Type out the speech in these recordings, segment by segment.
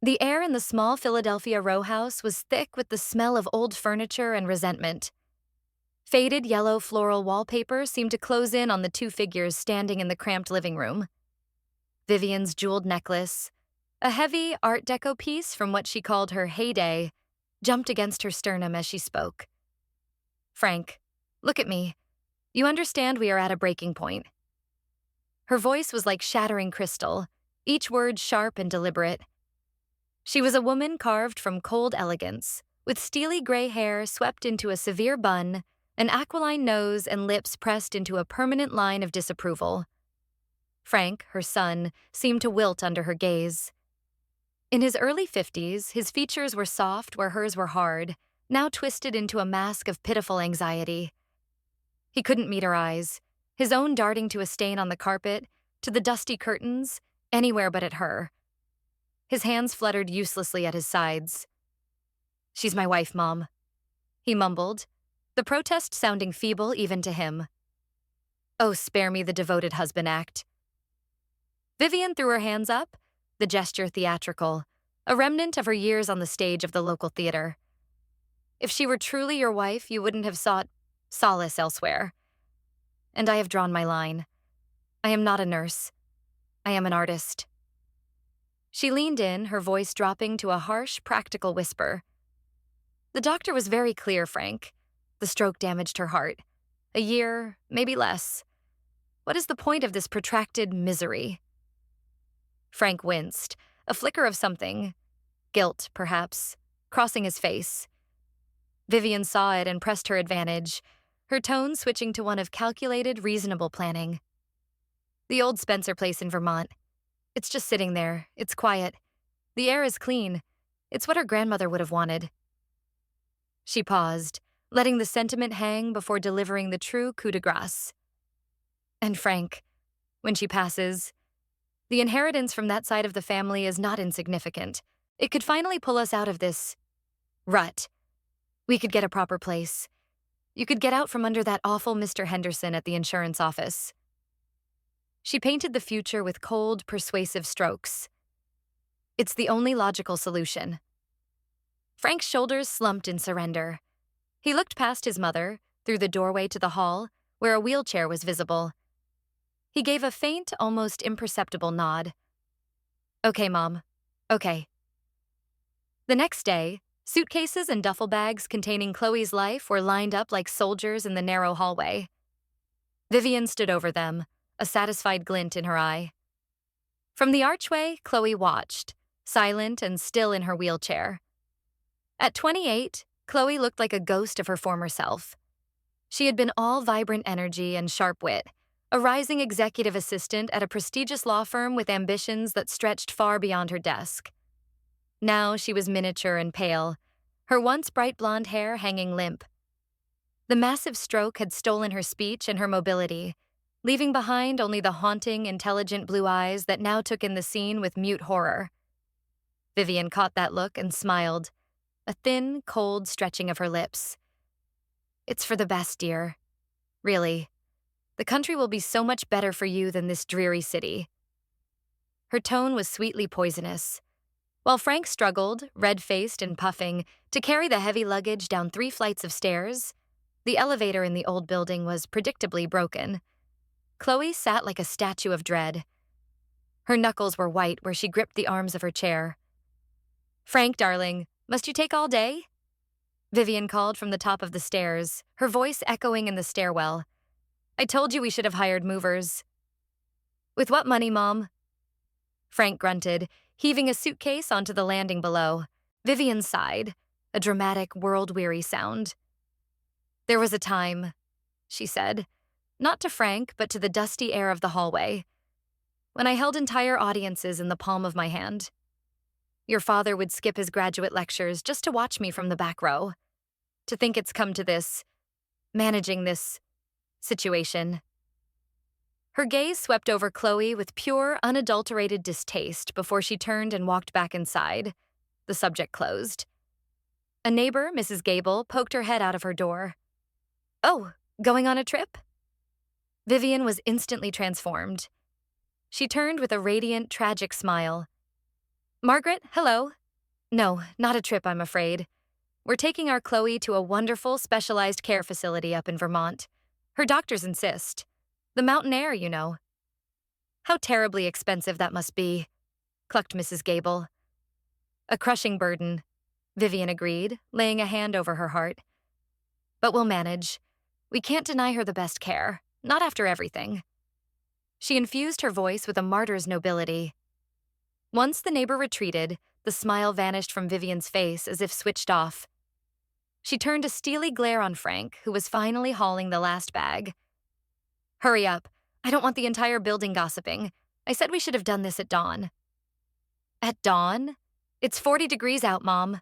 The air in the small Philadelphia row house was thick with the smell of old furniture and resentment. Faded yellow floral wallpaper seemed to close in on the two figures standing in the cramped living room. Vivian's jeweled necklace, a heavy Art Deco piece from what she called her heyday, jumped against her sternum as she spoke. "Frank, look at me. You understand we are at a breaking point." Her voice was like shattering crystal, each word sharp and deliberate. She was a woman carved from cold elegance, with steely gray hair swept into a severe bun, an aquiline nose and lips pressed into a permanent line of disapproval. Frank, her son, seemed to wilt under her gaze. In his early 50s, his features were soft where hers were hard, now twisted into a mask of pitiful anxiety. He couldn't meet her eyes, his own darting to a stain on the carpet, to the dusty curtains, anywhere but at her. His hands fluttered uselessly at his sides. "She's my wife, Mom," he mumbled, the protest sounding feeble even to him. "Oh, spare me the devoted husband act." Vivian threw her hands up, the gesture theatrical, a remnant of her years on the stage of the local theater. "If she were truly your wife, you wouldn't have sought solace elsewhere. And I have drawn my line. I am not a nurse. I am an artist." She leaned in, her voice dropping to a harsh, practical whisper. "The doctor was very clear, Frank. The stroke damaged her heart. A year, maybe less. What is the point of this protracted misery?" Frank winced, a flicker of something, guilt, perhaps, crossing his face. Vivian saw it and pressed her advantage, her tone switching to one of calculated, reasonable planning. "The old Spencer place in Vermont. It's just sitting there. It's quiet. The air is clean. It's what her grandmother would have wanted." She paused, letting the sentiment hang before delivering the true coup de grace. "And Frank, when she passes, the inheritance from that side of the family is not insignificant. It could finally pull us out of this rut. We could get a proper place. You could get out from under that awful Mr. Henderson at the insurance office." She painted the future with cold, persuasive strokes. "It's the only logical solution." Frank's shoulders slumped in surrender. He looked past his mother, through the doorway to the hall, where a wheelchair was visible. He gave a faint, almost imperceptible nod. "Okay, Mom. Okay." The next day, suitcases and duffel bags containing Chloe's life were lined up like soldiers in the narrow hallway. Vivian stood over them, a satisfied glint in her eye. From the archway, Chloe watched, silent and still in her wheelchair. At 28, Chloe looked like a ghost of her former self. She had been all vibrant energy and sharp wit, a rising executive assistant at a prestigious law firm with ambitions that stretched far beyond her desk. Now she was miniature and pale, her once bright blonde hair hanging limp. The massive stroke had stolen her speech and her mobility, leaving behind only the haunting, intelligent blue eyes that now took in the scene with mute horror. Vivian caught that look and smiled, a thin, cold stretching of her lips. "It's for the best, dear. Really. The country will be so much better for you than this dreary city." Her tone was sweetly poisonous. While Frank struggled, red-faced and puffing, to carry the heavy luggage down 3 flights of stairs, the elevator in the old building was predictably broken. Chloe sat like a statue of dread. Her knuckles were white where she gripped the arms of her chair. "Frank, darling, must you take all day?" Vivian called from the top of the stairs, her voice echoing in the stairwell. "I told you we should have hired movers." "With what money, Mom?" Frank grunted, heaving a suitcase onto the landing below. Vivian sighed, a dramatic, world-weary sound. "There was a time," she said, not to Frank, but to the dusty air of the hallway, "when I held entire audiences in the palm of my hand. Your father would skip his graduate lectures just to watch me from the back row. To think it's come to this, managing this situation." Her gaze swept over Chloe with pure, unadulterated distaste before she turned and walked back inside. The subject closed. A neighbor, Mrs. Gable, poked her head out of her door. "Oh, going on a trip?" Vivian was instantly transformed. She turned with a radiant, tragic smile. Margaret, hello. No, not a trip, I'm afraid. We're taking our Chloe to a wonderful specialized care facility up in Vermont. Her doctors insist. The mountain air, you know. How terribly expensive that must be, clucked Mrs. Gable. A crushing burden, Vivian agreed, laying a hand over her heart. But we'll manage. We can't deny her the best care, not after everything. She infused her voice with a martyr's nobility. Once the neighbor retreated, the smile vanished from Vivian's face as if switched off. She turned a steely glare on Frank, who was finally hauling the last bag. Hurry up. I don't want the entire building gossiping. I said we should have done this at dawn. At dawn? It's 40 degrees out, Mom.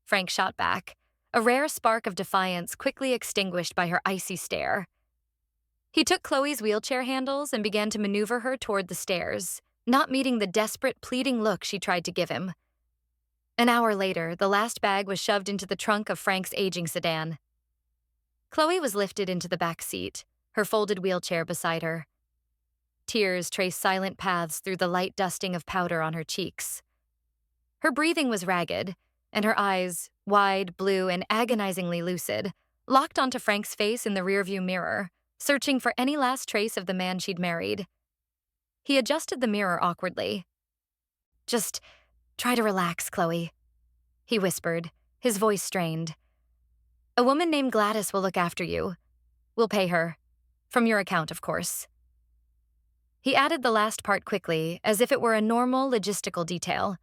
Frank shot back, a rare spark of defiance quickly extinguished by her icy stare. He took Chloe's wheelchair handles and began to maneuver her toward the stairs, not meeting the desperate, pleading look she tried to give him. An hour later, the last bag was shoved into the trunk of Frank's aging sedan. Chloe was lifted into the back seat, her folded wheelchair beside her. Tears traced silent paths through the light dusting of powder on her cheeks. Her breathing was ragged, and her eyes, wide, blue, and agonizingly lucid, locked onto Frank's face in the rearview mirror, searching for any last trace of the man she'd married. He adjusted the mirror awkwardly. Just try to relax, Chloe, he whispered, his voice strained. A woman named Gladys will look after you. We'll pay her. From your account, of course. He added the last part quickly, as if it were a normal logistical detail.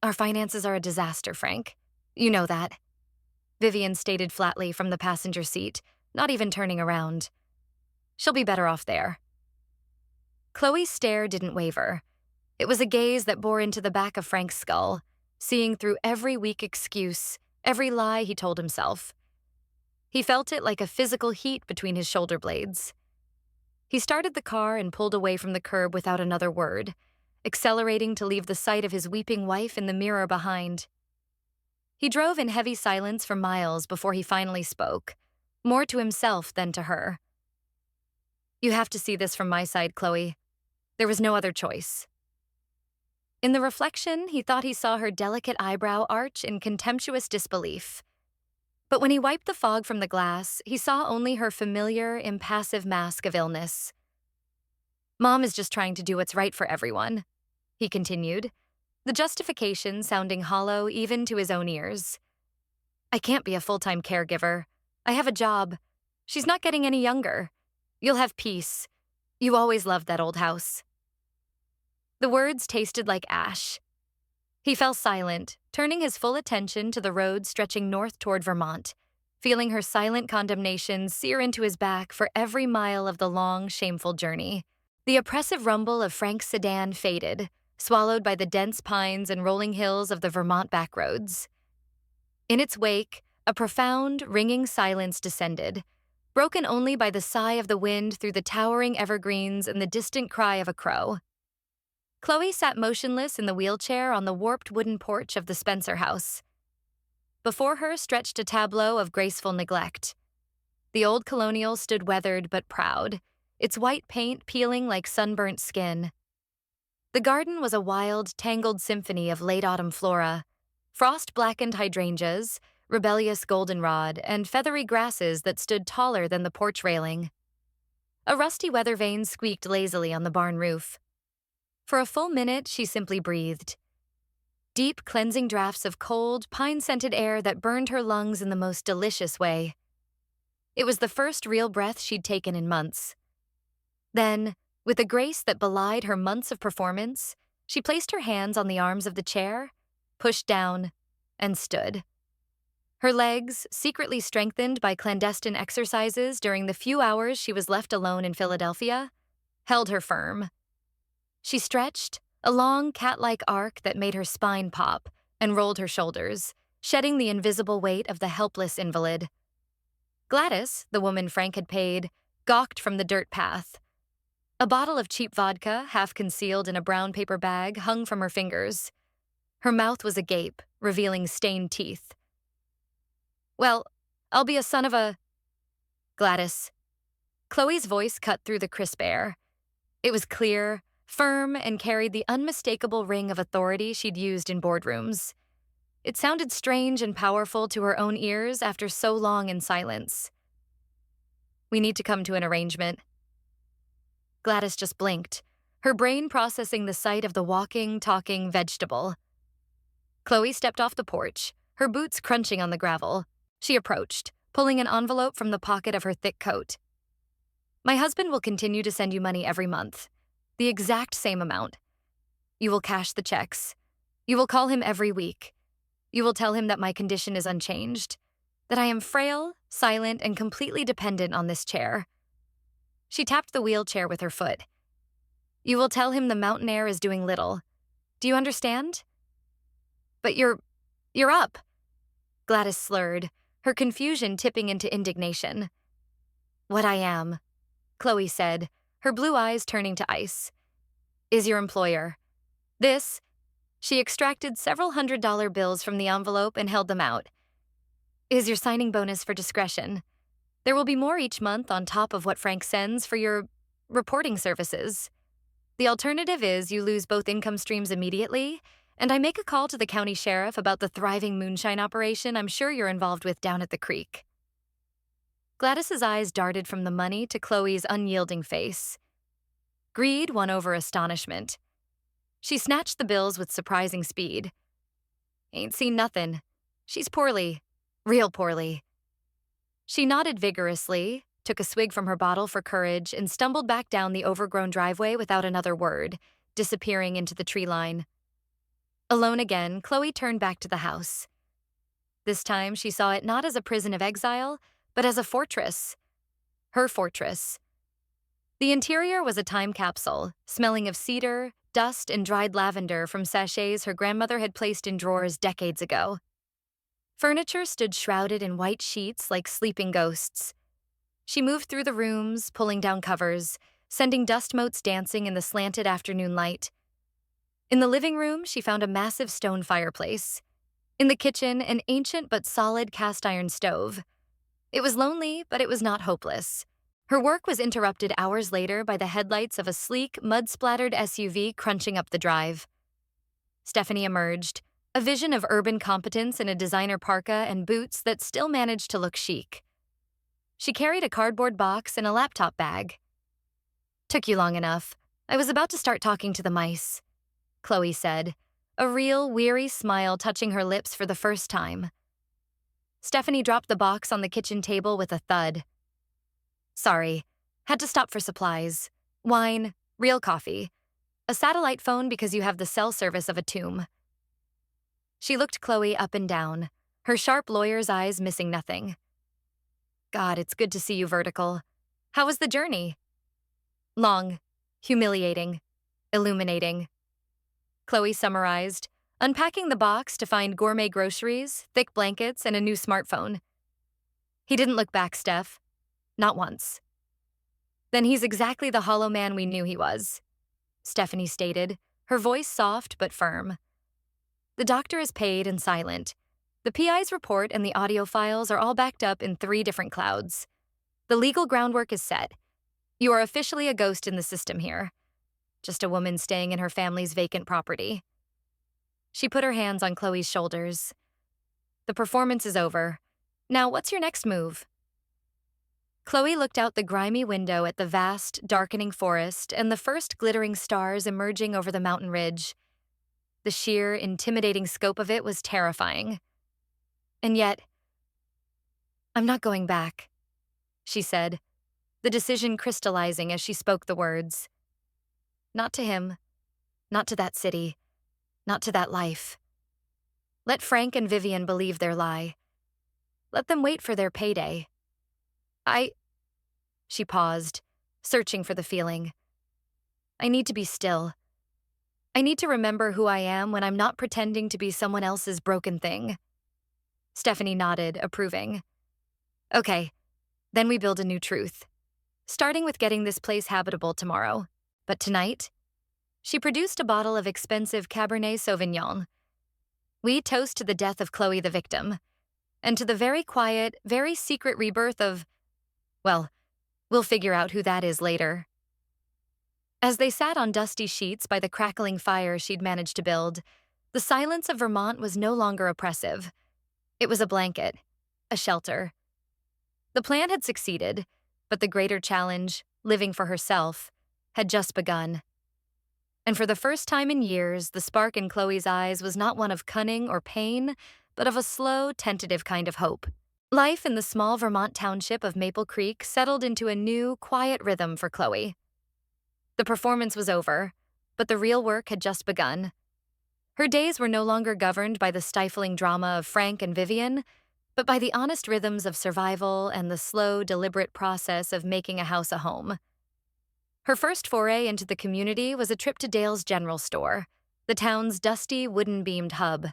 Our finances are a disaster, Frank. You know that. Vivian stated flatly from the passenger seat, not even turning around. She'll be better off there. Chloe's stare didn't waver. It was a gaze that bore into the back of Frank's skull, seeing through every weak excuse, every lie he told himself. He felt it like a physical heat between his shoulder blades. He started the car and pulled away from the curb without another word, accelerating to leave the sight of his weeping wife in the mirror behind. He drove in heavy silence for miles before he finally spoke, more to himself than to her. You have to see this from my side, Chloe. There was no other choice. In the reflection, he thought he saw her delicate eyebrow arch in contemptuous disbelief. But when he wiped the fog from the glass, he saw only her familiar, impassive mask of illness. Mom is just trying to do what's right for everyone, he continued, the justification sounding hollow even to his own ears. I can't be a full-time caregiver. I have a job. She's not getting any younger. You'll have peace. You always loved that old house. The words tasted like ash. He fell silent, turning his full attention to the road stretching north toward Vermont, feeling her silent condemnation sear into his back for every mile of the long, shameful journey. The oppressive rumble of Frank's sedan faded, swallowed by the dense pines and rolling hills of the Vermont backroads. In its wake, a profound, ringing silence descended, broken only by the sigh of the wind through the towering evergreens and the distant cry of a crow. Chloe sat motionless in the wheelchair on the warped wooden porch of the Spencer house. Before her stretched a tableau of graceful neglect. The old colonial stood weathered but proud, its white paint peeling like sunburnt skin. The garden was a wild, tangled symphony of late-autumn flora, frost-blackened hydrangeas, rebellious goldenrod, and feathery grasses that stood taller than the porch railing. A rusty weather vane squeaked lazily on the barn roof. For a full minute, she simply breathed. Deep, cleansing drafts of cold, pine-scented air that burned her lungs in the most delicious way. It was the first real breath she'd taken in months. Then, with a grace that belied her months of performance, she placed her hands on the arms of the chair, pushed down, and stood. Her legs, secretly strengthened by clandestine exercises during the few hours she was left alone in Philadelphia, held her firm. She stretched, a long cat-like arc that made her spine pop, and rolled her shoulders, shedding the invisible weight of the helpless invalid. Gladys, the woman Frank had paid, gawked from the dirt path. A bottle of cheap vodka, half concealed in a brown paper bag, hung from her fingers. Her mouth was agape, revealing stained teeth. Well, I'll be a son of a... Gladys. Chloe's voice cut through the crisp air. It was clear, firm and carried the unmistakable ring of authority she'd used in boardrooms. It sounded strange and powerful to her own ears after so long in silence. "We need to come to an arrangement." Gladys just blinked, her brain processing the sight of the walking, talking vegetable. Chloe stepped off the porch, her boots crunching on the gravel. She approached, pulling an envelope from the pocket of her thick coat. "My husband will continue to send you money every month, the exact same amount. You will cash the checks. You will call him every week. You will tell him that my condition is unchanged, that I am frail, silent, and completely dependent on this chair." She tapped the wheelchair with her foot. "You will tell him the mountain air is doing little. Do you understand?" "But you're up." Gladys slurred, her confusion tipping into indignation. "What I am," Chloe said, her blue eyes turning to ice, "is your employer. This," she extracted several $100 bills from the envelope and held them out, "is your signing bonus for discretion. There will be more each month on top of what Frank sends for your reporting services. The alternative is you lose both income streams immediately, and I make a call to the county sheriff about the thriving moonshine operation I'm sure you're involved with down at the creek." Gladys's eyes darted from the money to Chloe's unyielding face. Greed won over astonishment. She snatched the bills with surprising speed. "Ain't seen nothin'. She's poorly. Real poorly." She nodded vigorously, took a swig from her bottle for courage, and stumbled back down the overgrown driveway without another word, disappearing into the tree line. Alone again, Chloe turned back to the house. This time, she saw it not as a prison of exile, but as a fortress. Her fortress. The interior was a time capsule, smelling of cedar, dust, and dried lavender from sachets her grandmother had placed in drawers decades ago. Furniture stood shrouded in white sheets like sleeping ghosts. She moved through the rooms, pulling down covers, sending dust motes dancing in the slanted afternoon light. In the living room, she found a massive stone fireplace. In the kitchen, an ancient but solid cast-iron stove. It was lonely, but it was not hopeless. Her work was interrupted hours later by the headlights of a sleek, mud-splattered SUV crunching up the drive. Stephanie emerged, a vision of urban competence in a designer parka and boots that still managed to look chic. She carried a cardboard box and a laptop bag. "Took you long enough. I was about to start talking to the mice," Chloe said, a real, weary smile touching her lips for the first time. Stephanie dropped the box on the kitchen table with a thud. "Sorry. Had to stop for supplies. Wine, real coffee. A satellite phone because you have the cell service of a tomb." She looked Chloe up and down, her sharp lawyer's eyes missing nothing. "God, it's good to see you vertical. How was the journey?" "Long, humiliating, illuminating," Chloe summarized, unpacking the box to find gourmet groceries, thick blankets, and a new smartphone. "He didn't look back, Steph. Not once." "Then he's exactly the hollow man we knew he was," Stephanie stated, her voice soft but firm. "The doctor is paid and silent. The PI's report and the audio files are all backed up in 3 different clouds. The legal groundwork is set. You are officially a ghost in the system here. Just a woman staying in her family's vacant property." She put her hands on Chloe's shoulders. "The performance is over. Now, what's your next move?" Chloe looked out the grimy window at the vast, darkening forest and the first glittering stars emerging over the mountain ridge. The sheer, intimidating scope of it was terrifying. And yet, "I'm not going back," she said, the decision crystallizing as she spoke the words. "Not to him, not to that city, not to that life. Let Frank and Vivian believe their lie. Let them wait for their payday. She paused, searching for the feeling. "I need to be still. I need to remember who I am when I'm not pretending to be someone else's broken thing." Stephanie nodded, approving. "Okay, then we build a new truth. Starting with getting this place habitable tomorrow. But tonight," she produced a bottle of expensive Cabernet Sauvignon. "We toast to the death of Chloe the victim, and to the very quiet, very secret rebirth of, well, we'll figure out who that is later." As they sat on dusty sheets by the crackling fire she'd managed to build, the silence of Vermont was no longer oppressive. It was a blanket, a shelter. The plan had succeeded, but the greater challenge, living for herself, had just begun. And for the first time in years, the spark in Chloe's eyes was not one of cunning or pain, but of a slow, tentative kind of hope. Life in the small Vermont township of Maple Creek settled into a new, quiet rhythm for Chloe. The performance was over, but the real work had just begun. Her days were no longer governed by the stifling drama of Frank and Vivian, but by the honest rhythms of survival and the slow, deliberate process of making a house a home. Her first foray into the community was a trip to Dale's General Store, the town's dusty, wooden-beamed hub.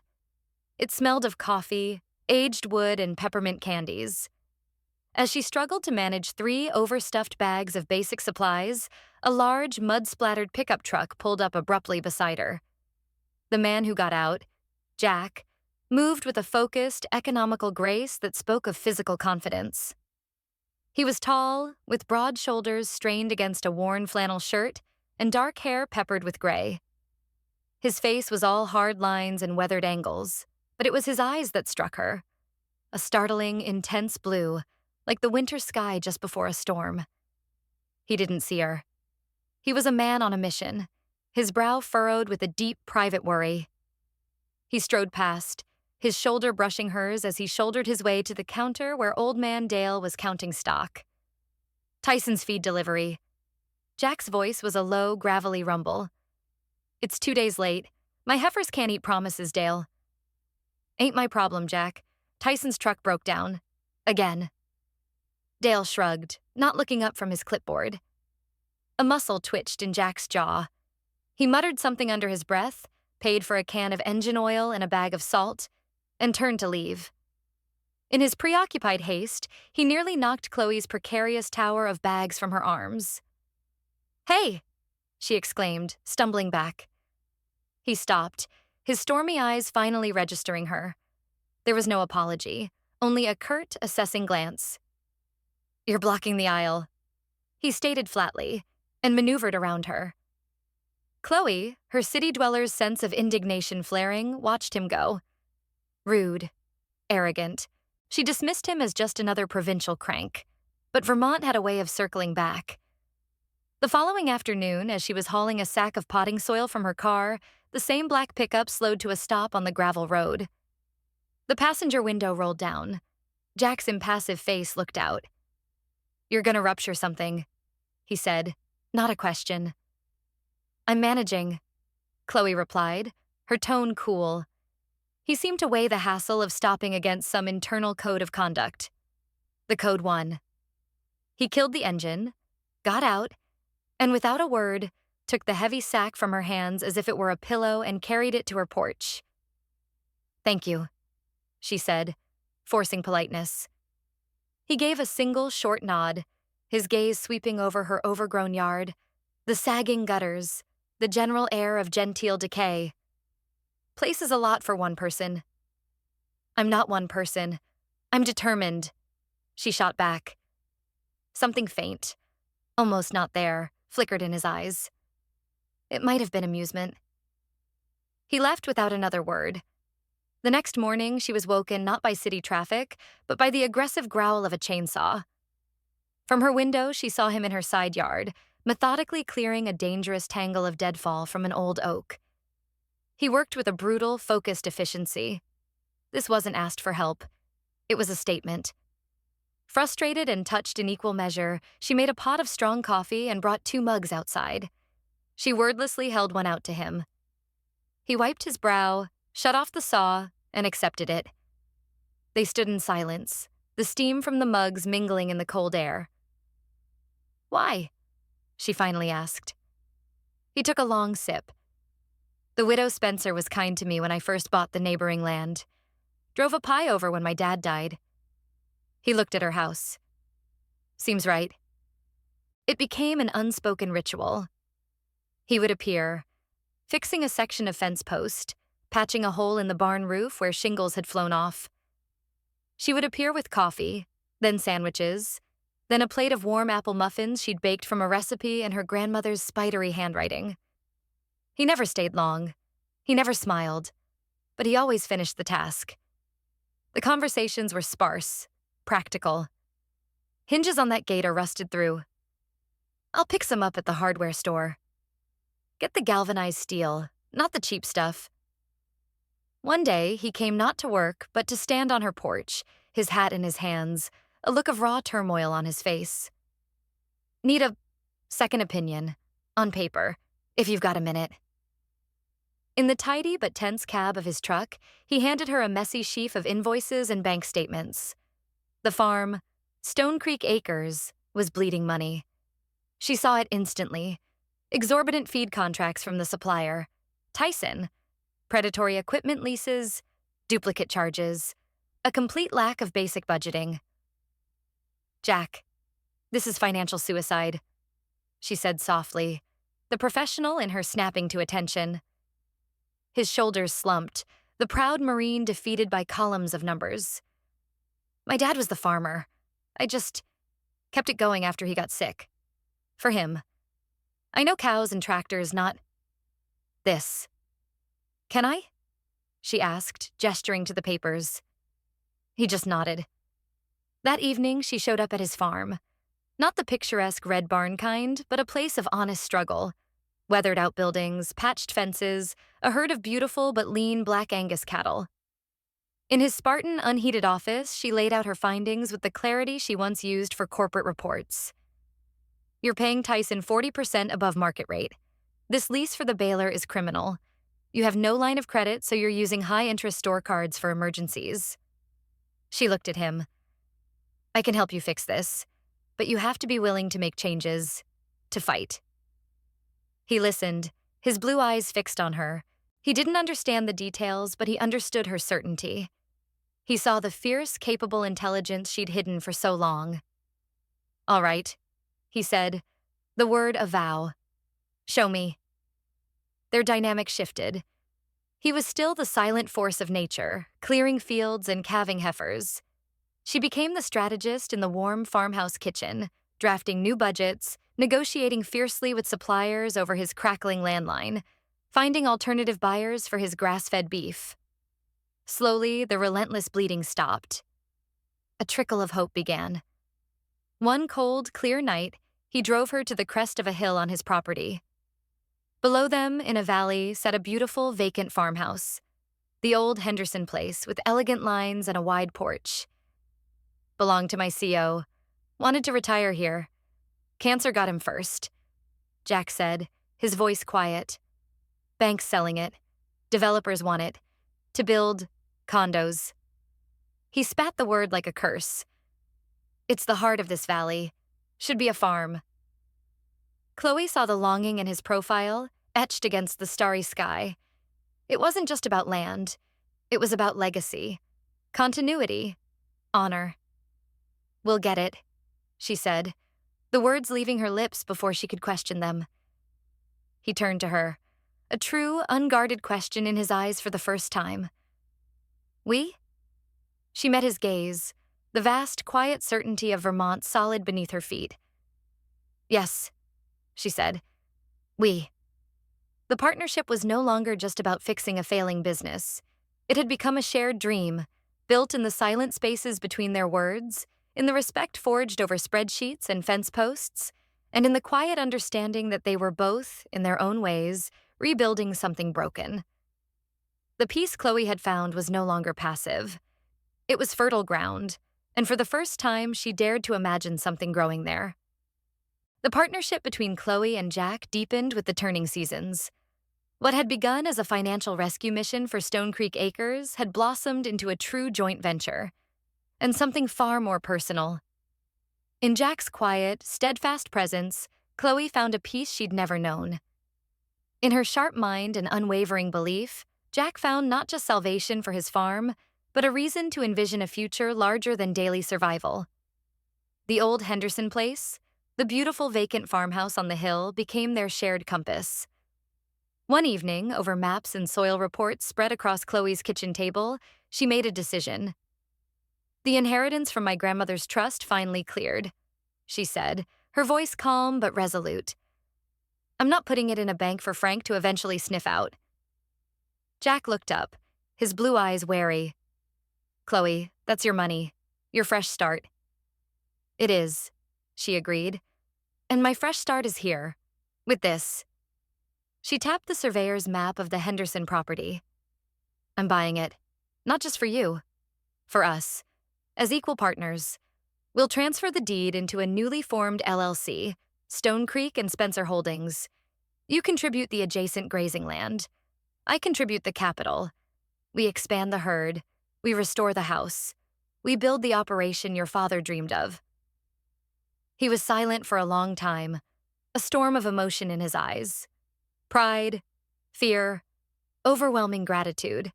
It smelled of coffee, aged wood, and peppermint candies. As she struggled to manage 3 overstuffed bags of basic supplies, a large, mud-splattered pickup truck pulled up abruptly beside her. The man who got out, Jack, moved with a focused, economical grace that spoke of physical confidence. He was tall, with broad shoulders strained against a worn flannel shirt and dark hair peppered with gray. His face was all hard lines and weathered angles, but it was his eyes that struck her. A startling, intense blue, like the winter sky just before a storm. He didn't see her. He was a man on a mission, his brow furrowed with a deep, private worry. He strode past, his shoulder brushing hers as he shouldered his way to the counter where Old Man Dale was counting stock. Tyson's feed delivery. Jack's voice was a low, gravelly rumble. "It's 2 days late. My heifers can't eat promises, Dale." "Ain't my problem, Jack. Tyson's truck broke down. Again." Dale shrugged, not looking up from his clipboard. A muscle twitched in Jack's jaw. He muttered something under his breath, paid for a can of engine oil and a bag of salt, and turned to leave. In his preoccupied haste, he nearly knocked Chloe's precarious tower of bags from her arms. "Hey!" she exclaimed, stumbling back. He stopped, his stormy eyes finally registering her. There was no apology, only a curt, assessing glance. "You're blocking the aisle," he stated flatly, and maneuvered around her. Chloe, her city dweller's sense of indignation flaring, watched him go. Rude, arrogant. She dismissed him as just another provincial crank, but Vermont had a way of circling back. The following afternoon, as she was hauling a sack of potting soil from her car, the same black pickup slowed to a stop on the gravel road. The passenger window rolled down. Jack's impassive face looked out. "You're gonna rupture something," he said, not a question. "I'm managing," Chloe replied, her tone cool. He seemed to weigh the hassle of stopping against some internal code of conduct. The code won. He killed the engine, got out, and without a word, took the heavy sack from her hands as if it were a pillow and carried it to her porch. "Thank you," she said, forcing politeness. He gave a single short nod, his gaze sweeping over her overgrown yard, the sagging gutters, the general air of genteel decay. "Place is a lot for one person." "I'm not one person. I'm determined," she shot back. Something faint, almost not there, flickered in his eyes. It might have been amusement. He left without another word. The next morning, she was woken not by city traffic, but by the aggressive growl of a chainsaw. From her window, she saw him in her side yard, methodically clearing a dangerous tangle of deadfall from an old oak. He worked with a brutal, focused efficiency. This wasn't asked for help. It was a statement. Frustrated and touched in equal measure, she made a pot of strong coffee and brought 2 mugs outside. She wordlessly held one out to him. He wiped his brow, shut off the saw, and accepted it. They stood in silence, the steam from the mugs mingling in the cold air. "Why?" she finally asked. He took a long sip. "The widow Spencer was kind to me when I first bought the neighboring land. Drove a pie over when my dad died." He looked at her house. "Seems right." It became an unspoken ritual. He would appear, fixing a section of fence post, patching a hole in the barn roof where shingles had flown off. She would appear with coffee, then sandwiches, then a plate of warm apple muffins she'd baked from a recipe in her grandmother's spidery handwriting. He never stayed long. He never smiled, but he always finished the task. The conversations were sparse, practical. Hinges on that gate are rusted through. I'll pick some up at the hardware store. Get the galvanized steel, not the cheap stuff. One day, he came not to work, but to stand on her porch, his hat in his hands, a look of raw turmoil on his face. Need a second opinion, on paper, if you've got a minute. In the tidy but tense cab of his truck, he handed her a messy sheaf of invoices and bank statements. The farm, Stone Creek Acres, was bleeding money. She saw it instantly. Exorbitant feed contracts from the supplier, Tyson, predatory equipment leases, duplicate charges, a complete lack of basic budgeting. "Jack, this is financial suicide," she said softly, the professional in her snapping to attention. His shoulders slumped, the proud Marine defeated by columns of numbers. "My dad was the farmer. I just kept it going after he got sick. For him. I know cows and tractors, not this. Can I?" she asked, gesturing to the papers. He just nodded. That evening, she showed up at his farm. Not the picturesque red barn kind, but a place of honest struggle. Weathered outbuildings, patched fences, a herd of beautiful but lean Black Angus cattle. In his Spartan, unheated office, she laid out her findings with the clarity she once used for corporate reports. "You're paying Tyson 40% above market rate. This lease for the baler is criminal. You have no line of credit, so you're using high-interest store cards for emergencies." She looked at him. "I can help you fix this, but you have to be willing to make changes, to fight." He listened, his blue eyes fixed on her. He didn't understand the details, but he understood her certainty. He saw the fierce, capable intelligence she'd hidden for so long. "All right," he said, the word a vow. "Show me." Their dynamic shifted. He was still the silent force of nature, clearing fields and calving heifers. She became the strategist in the warm farmhouse kitchen, drafting new budgets, negotiating fiercely with suppliers over his crackling landline, finding alternative buyers for his grass-fed beef. Slowly, the relentless bleeding stopped. A trickle of hope began. One cold, clear night, he drove her to the crest of a hill on his property. Below them, in a valley, sat a beautiful, vacant farmhouse. The old Henderson place, with elegant lines and a wide porch. "Belonged to my CO. Wanted to retire here. Cancer got him first," Jack said, his voice quiet. "Banks selling it. Developers want it. To build condos." He spat the word like a curse. "It's the heart of this valley. Should be a farm." Chloe saw the longing in his profile, etched against the starry sky. It wasn't just about land. It was about legacy, continuity, honor. "We'll get it," she said, the words leaving her lips before she could question them. He turned to her, a true, unguarded question in his eyes for the first time. "We?" She met his gaze, the vast, quiet certainty of Vermont solid beneath her feet. "Yes," she said. "We." The partnership was no longer just about fixing a failing business. It had become a shared dream, built in the silent spaces between their words, in the respect forged over spreadsheets and fence posts, and in the quiet understanding that they were both, in their own ways, rebuilding something broken. The peace Chloe had found was no longer passive. It was fertile ground, and for the first time she dared to imagine something growing there. The partnership between Chloe and Jack deepened with the turning seasons. What had begun as a financial rescue mission for Stone Creek Acres had blossomed into a true joint venture, and something far more personal. In Jack's quiet, steadfast presence, Chloe found a peace she'd never known. In her sharp mind and unwavering belief, Jack found not just salvation for his farm, but a reason to envision a future larger than daily survival. The old Henderson place, the beautiful vacant farmhouse on the hill, became their shared compass. One evening, over maps and soil reports spread across Chloe's kitchen table, she made a decision. "The inheritance from my grandmother's trust finally cleared," she said, her voice calm but resolute. I'm not putting it in a bank for Frank to eventually sniff out. Jack looked up, his blue eyes wary. Chloe, that's your money. Your fresh start. It is, she agreed. And my fresh start is here. With this. She tapped the surveyor's map of the Henderson property. I'm buying it. Not just for you. For us. As equal partners. We'll transfer the deed into a newly formed LLC, Stone Creek and Spencer Holdings. You contribute the adjacent grazing land. I contribute the capital. We expand the herd. We restore the house. We build the operation your father dreamed of. He was silent for a long time, a storm of emotion in his eyes. Pride, fear, overwhelming gratitude.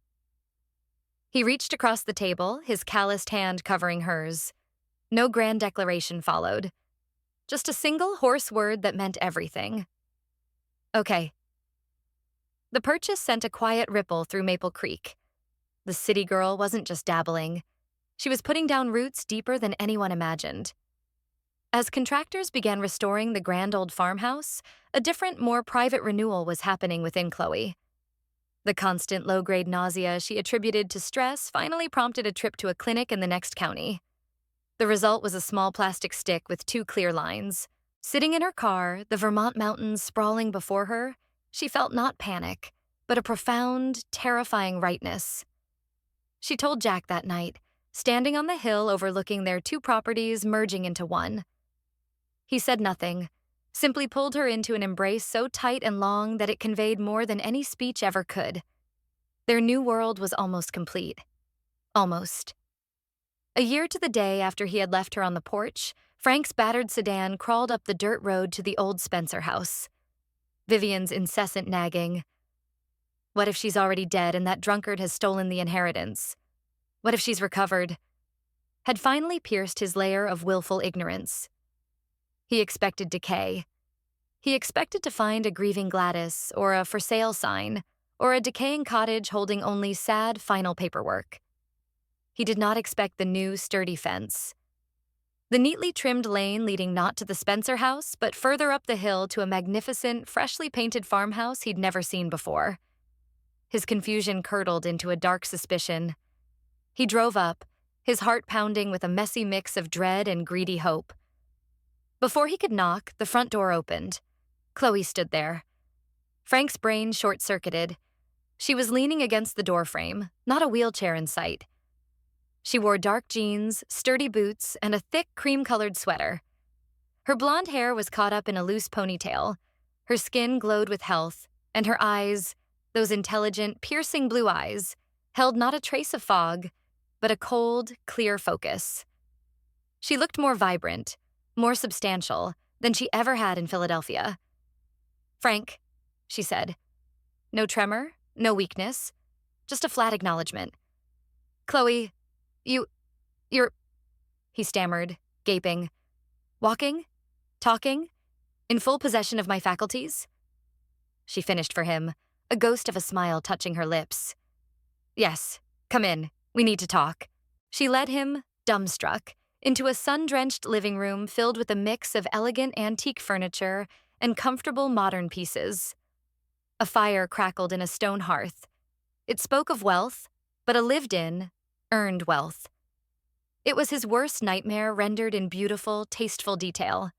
He reached across the table, his calloused hand covering hers. No grand declaration followed. Just a single hoarse word that meant everything. Okay. The purchase sent a quiet ripple through Maple Creek. The city girl wasn't just dabbling. She was putting down roots deeper than anyone imagined. As contractors began restoring the grand old farmhouse, a different, more private renewal was happening within Chloe. The constant low-grade nausea she attributed to stress finally prompted a trip to a clinic in the next county. The result was a small plastic stick with 2 clear lines. Sitting in her car, the Vermont mountains sprawling before her, she felt not panic, but a profound, terrifying rightness. She told Jack that night, standing on the hill overlooking their 2 properties merging into one. He said nothing, simply pulled her into an embrace so tight and long that it conveyed more than any speech ever could. Their new world was almost complete. Almost. A year to the day after he had left her on the porch, Frank's battered sedan crawled up the dirt road to the old Spencer house. Vivian's incessant nagging. What if she's already dead and that drunkard has stolen the inheritance? What if she's recovered? Had finally pierced his layer of willful ignorance. He expected decay. He expected to find a grieving Gladys, or a for sale sign, or a decaying cottage holding only sad final paperwork. He did not expect the new, sturdy fence. The neatly trimmed lane leading not to the Spencer house, but further up the hill to a magnificent, freshly painted farmhouse he'd never seen before. His confusion curdled into a dark suspicion. He drove up, his heart pounding with a messy mix of dread and greedy hope. Before he could knock, the front door opened. Chloe stood there. Frank's brain short-circuited. She was leaning against the doorframe, not a wheelchair in sight. She wore dark jeans, sturdy boots, and a thick cream-colored sweater. Her blonde hair was caught up in a loose ponytail. Her skin glowed with health, and her eyes, those intelligent, piercing blue eyes, held not a trace of fog, but a cold, clear focus. She looked more vibrant, more substantial, than she ever had in Philadelphia. Frank, she said. No tremor, no weakness, just a flat acknowledgement. Chloe, you're, he stammered, gaping. Walking? Talking? In full possession of my faculties? She finished for him, a ghost of a smile touching her lips. Yes, come in, we need to talk. She led him, dumbstruck, into a sun-drenched living room filled with a mix of elegant antique furniture and comfortable modern pieces. A fire crackled in a stone hearth. It spoke of wealth, but a lived-in, earned wealth. It was his worst nightmare rendered in beautiful, tasteful detail.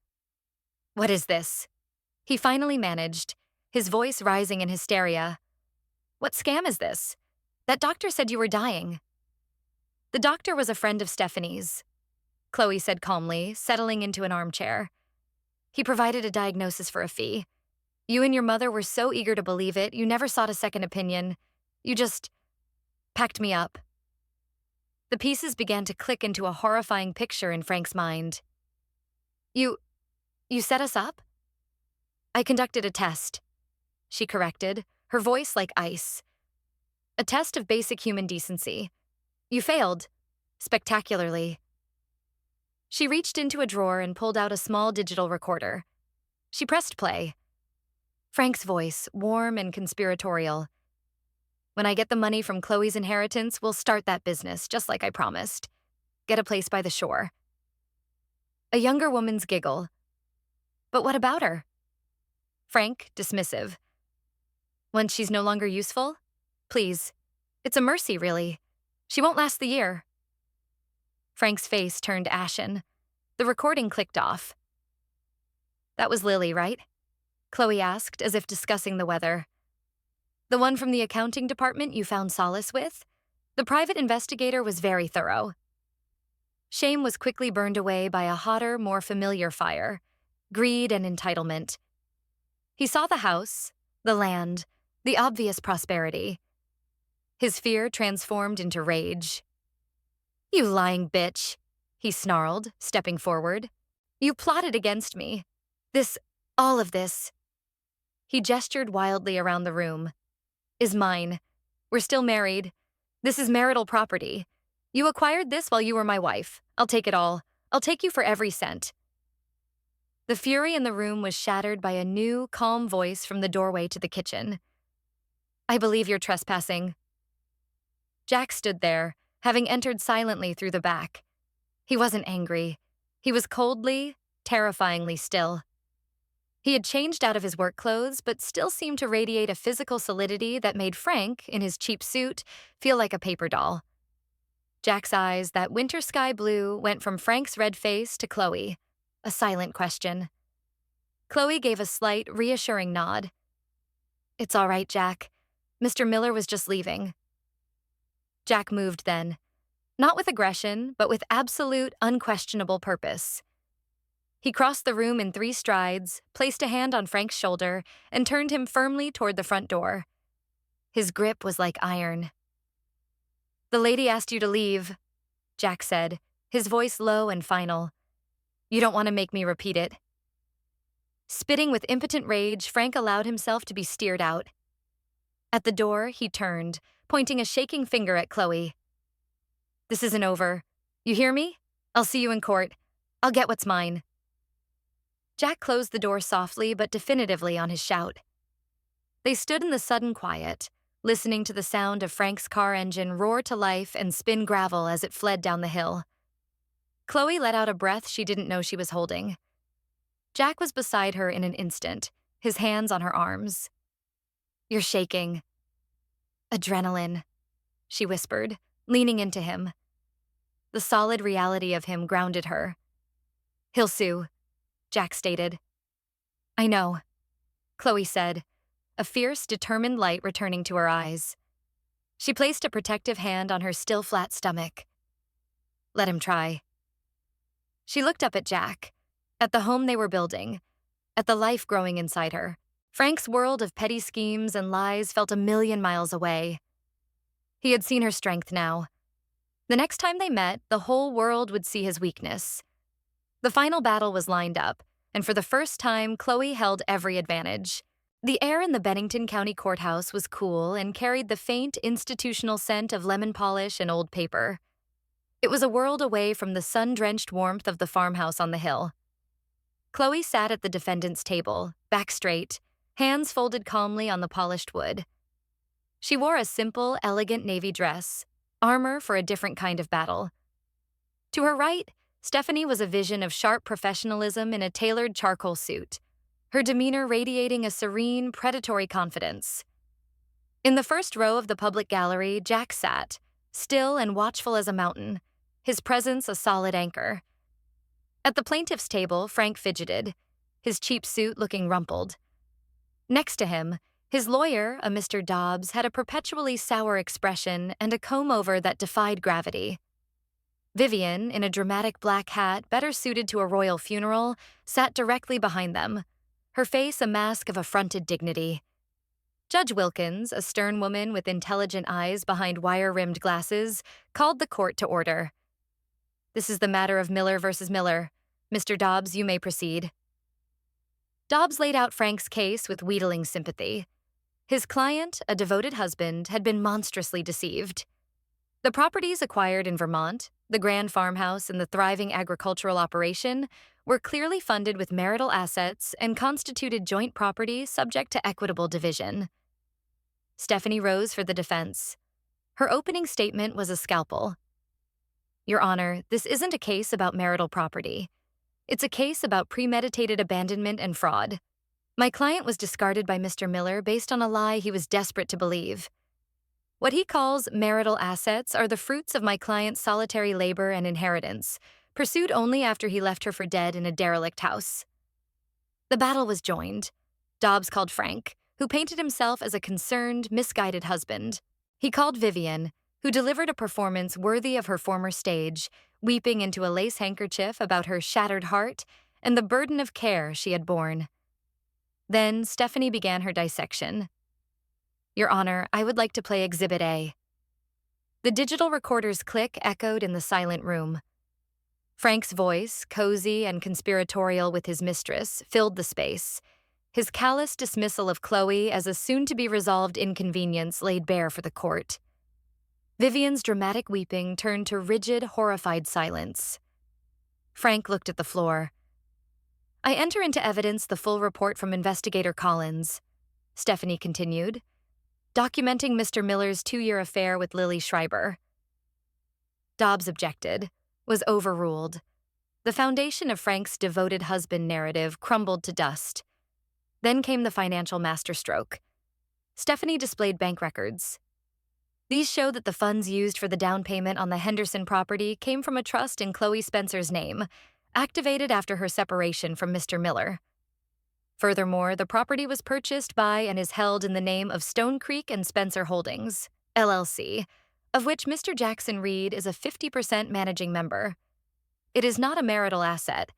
What is this? He finally managed, his voice rising in hysteria. What scam is this? That doctor said you were dying. The doctor was a friend of Stephanie's, Chloe said calmly, settling into an armchair. He provided a diagnosis for a fee. You and your mother were so eager to believe it, you never sought a second opinion. You just packed me up. The pieces began to click into a horrifying picture in Frank's mind. You set us up? I conducted a test, she corrected, her voice like ice. A test of basic human decency. You failed. Spectacularly. She reached into a drawer and pulled out a small digital recorder. She pressed play. Frank's voice, warm and conspiratorial. When I get the money from Chloe's inheritance, we'll start that business, just like I promised. Get a place by the shore. A younger woman's giggle. But what about her? Frank, dismissive. Once she's no longer useful? Please. It's a mercy, really. She won't last the year. Frank's face turned ashen. The recording clicked off. That was Lily, right? Chloe asked, as if discussing the weather. The one from the accounting department you found solace with? The private investigator was very thorough. Shame was quickly burned away by a hotter, more familiar fire: greed and entitlement. He saw the house, the land, the obvious prosperity. His fear transformed into rage. You lying bitch, he snarled, stepping forward. You plotted against me. All of this. He gestured wildly around the room. Is mine. We're still married. This is marital property. You acquired this while you were my wife. I'll take it all. I'll take you for every cent. The fury in the room was shattered by a new, calm voice from the doorway to the kitchen. I believe you're trespassing. Jack stood there, having entered silently through the back. He wasn't angry. He was coldly, terrifyingly still. He had changed out of his work clothes, but still seemed to radiate a physical solidity that made Frank, in his cheap suit, feel like a paper doll. Jack's eyes, that winter sky blue, went from Frank's red face to Chloe, a silent question. Chloe gave a slight, reassuring nod. It's all right, Jack. Mr. Miller was just leaving. Jack moved then, not with aggression, but with absolute, unquestionable purpose. He crossed the room in 3 strides, placed a hand on Frank's shoulder, and turned him firmly toward the front door. His grip was like iron. The lady asked you to leave, Jack said, his voice low and final. You don't want to make me repeat it. Spitting with impotent rage, Frank allowed himself to be steered out. At the door, he turned, pointing a shaking finger at Chloe. This isn't over. You hear me? I'll see you in court. I'll get what's mine. Jack closed the door softly but definitively on his shout. They stood in the sudden quiet, listening to the sound of Frank's car engine roar to life and spin gravel as it fled down the hill. Chloe let out a breath she didn't know she was holding. Jack was beside her in an instant, his hands on her arms. You're shaking. Adrenaline, she whispered, leaning into him. The solid reality of him grounded her. He'll sue, Jack stated. I know, Chloe said, a fierce, determined light returning to her eyes. She placed a protective hand on her still flat stomach. Let him try. She looked up at Jack, at the home they were building, at the life growing inside her. Frank's world of petty schemes and lies felt a million miles away. He had seen her strength now. The next time they met, the whole world would see his weakness. The final battle was lined up, and for the first time, Chloe held every advantage. The air in the Bennington County Courthouse was cool and carried the faint institutional scent of lemon polish and old paper. It was a world away from the sun-drenched warmth of the farmhouse on the hill. Chloe sat at the defendant's table, back straight, hands folded calmly on the polished wood. She wore a simple, elegant navy dress, armor for a different kind of battle. To her right, Stephanie was a vision of sharp professionalism in a tailored charcoal suit, her demeanor radiating a serene, predatory confidence. In the first row of the public gallery, Jack sat, still and watchful as a mountain, his presence a solid anchor. At the plaintiff's table, Frank fidgeted, his cheap suit looking rumpled. Next to him, his lawyer, a Mr. Dobbs, had a perpetually sour expression and a comb-over that defied gravity. Vivian, in a dramatic black hat better suited to a royal funeral, sat directly behind them, her face a mask of affronted dignity. Judge Wilkins, a stern woman with intelligent eyes behind wire-rimmed glasses, called the court to order. This is the matter of Miller versus Miller. Mr. Dobbs, you may proceed. Dobbs laid out Frank's case with wheedling sympathy. His client, a devoted husband, had been monstrously deceived. The properties acquired in Vermont, the grand farmhouse and the thriving agricultural operation, were clearly funded with marital assets and constituted joint property subject to equitable division. Stephanie rose for the defense. Her opening statement was a scalpel. Your Honor, this isn't a case about marital property. It's a case about premeditated abandonment and fraud. My client was discarded by Mr. Miller based on a lie he was desperate to believe. What he calls marital assets are the fruits of my client's solitary labor and inheritance, pursued only after he left her for dead in a derelict house. The battle was joined. Dobbs called Frank, who painted himself as a concerned, misguided husband. He called Vivian, who delivered a performance worthy of her former stage, weeping into a lace handkerchief about her shattered heart and the burden of care she had borne. Then Stephanie began her dissection. Your Honor, I would like to play Exhibit A. The digital recorder's click echoed in the silent room. Frank's voice, cozy and conspiratorial with his mistress, filled the space. His callous dismissal of Chloe as a soon-to-be-resolved inconvenience laid bare for the court. Vivian's dramatic weeping turned to rigid, horrified silence. Frank looked at the floor. I enter into evidence the full report from Investigator Collins, Stephanie continued, documenting Mr. Miller's 2-year affair with Lily Schreiber. Dobbs objected, was overruled. The foundation of Frank's devoted husband narrative crumbled to dust. Then came the financial masterstroke. Stephanie displayed bank records. These show that the funds used for the down payment on the Henderson property came from a trust in Chloe Spencer's name, activated after her separation from Mr. Miller. Furthermore, the property was purchased by and is held in the name of Stone Creek and Spencer Holdings, LLC, of which Mr. Jackson Reed is a 50% managing member. It is not a marital asset.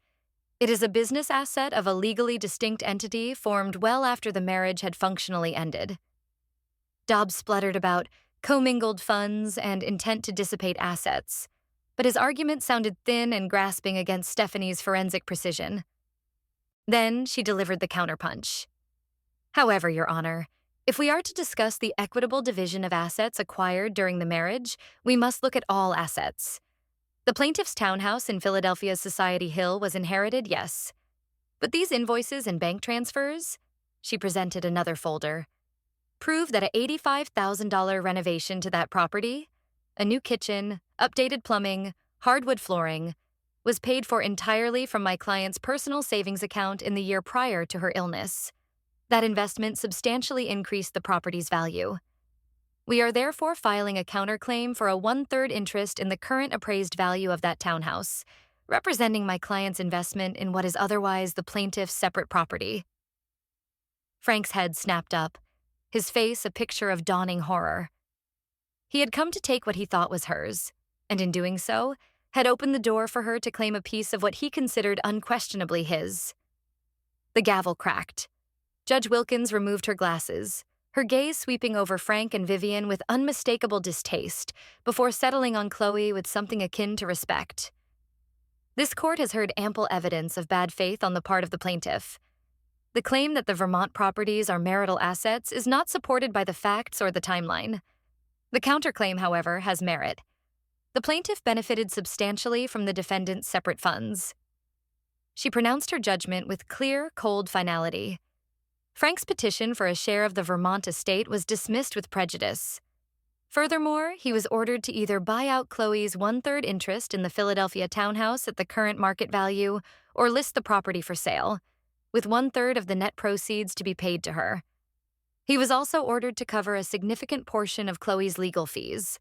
It is a business asset of a legally distinct entity formed well after the marriage had functionally ended. Dobbs spluttered about commingled funds and intent to dissipate assets, but his argument sounded thin and grasping against Stephanie's forensic precision. Then she delivered the counterpunch. However, Your Honor, if we are to discuss the equitable division of assets acquired during the marriage, we must look at all assets. The plaintiff's townhouse in Philadelphia's Society Hill was inherited, yes. But these invoices and bank transfers, she presented another folder, prove that an $85,000 renovation to that property, a new kitchen, updated plumbing, hardwood flooring, was paid for entirely from my client's personal savings account in the year prior to her illness. That investment substantially increased the property's value. We are therefore filing a counterclaim for a 1/3 interest in the current appraised value of that townhouse, representing my client's investment in what is otherwise the plaintiff's separate property. Frank's head snapped up, his face a picture of dawning horror. He had come to take what he thought was hers, and in doing so, had opened the door for her to claim a piece of what he considered unquestionably his. The gavel cracked. Judge Wilkins removed her glasses, her gaze sweeping over Frank and Vivian with unmistakable distaste, before settling on Chloe with something akin to respect. This court has heard ample evidence of bad faith on the part of the plaintiff. The claim that the Vermont properties are marital assets is not supported by the facts or the timeline. The counterclaim, however, has merit. The plaintiff benefited substantially from the defendant's separate funds. She pronounced her judgment with clear, cold finality. Frank's petition for a share of the Vermont estate was dismissed with prejudice. Furthermore, he was ordered to either buy out Chloe's 1/3 interest in the Philadelphia townhouse at the current market value or list the property for sale, with 1/3 of the net proceeds to be paid to her. He was also ordered to cover a significant portion of Chloe's legal fees.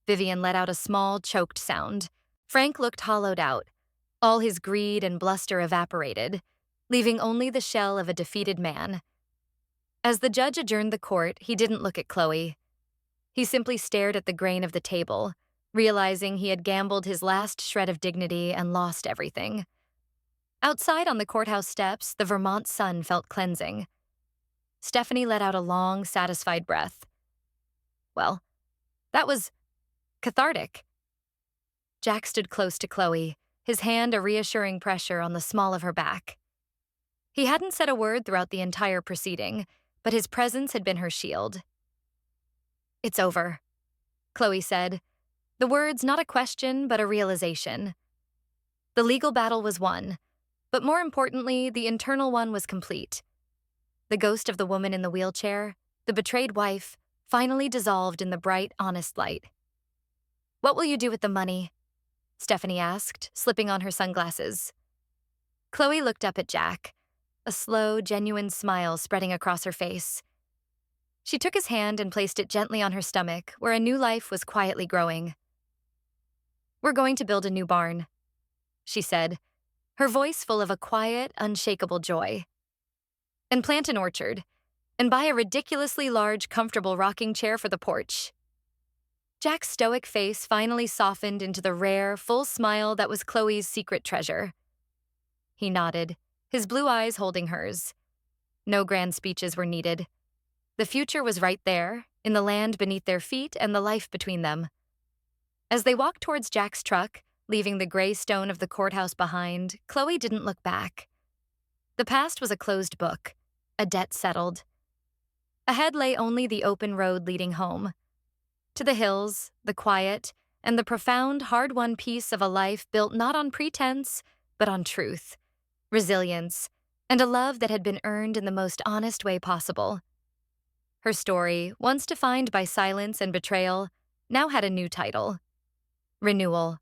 Vivian let out a small, choked sound. Frank looked hollowed out. All his greed and bluster evaporated, leaving only the shell of a defeated man. As the judge adjourned the court, he didn't look at Chloe. He simply stared at the grain of the table, realizing he had gambled his last shred of dignity and lost everything. Outside on the courthouse steps, the Vermont sun felt cleansing. Stephanie let out a long, satisfied breath. Well, that was cathartic. Jack stood close to Chloe, his hand a reassuring pressure on the small of her back. He hadn't said a word throughout the entire proceeding, but his presence had been her shield. It's over, Chloe said, the words not a question but a realization. The legal battle was won, but more importantly, the internal one was complete. The ghost of the woman in the wheelchair, the betrayed wife, finally dissolved in the bright, honest light. What will you do with the money? Stephanie asked, slipping on her sunglasses. Chloe looked up at Jack, a slow, genuine smile spreading across her face. She took his hand and placed it gently on her stomach, where a new life was quietly growing. "We're going to build a new barn," she said, her voice full of a quiet, unshakable joy. "And plant an orchard, and buy a ridiculously large, comfortable rocking chair for the porch." Jack's stoic face finally softened into the rare, full smile that was Chloe's secret treasure. He nodded, his blue eyes holding hers. No grand speeches were needed. The future was right there, in the land beneath their feet and the life between them. As they walked towards Jack's truck, leaving the gray stone of the courthouse behind, Chloe didn't look back. The past was a closed book, a debt settled. Ahead lay only the open road leading home. To the hills, the quiet, and the profound, hard-won peace of a life built not on pretense, but on truth, resilience, and a love that had been earned in the most honest way possible. Her story, once defined by silence and betrayal, now had a new title: Renewal.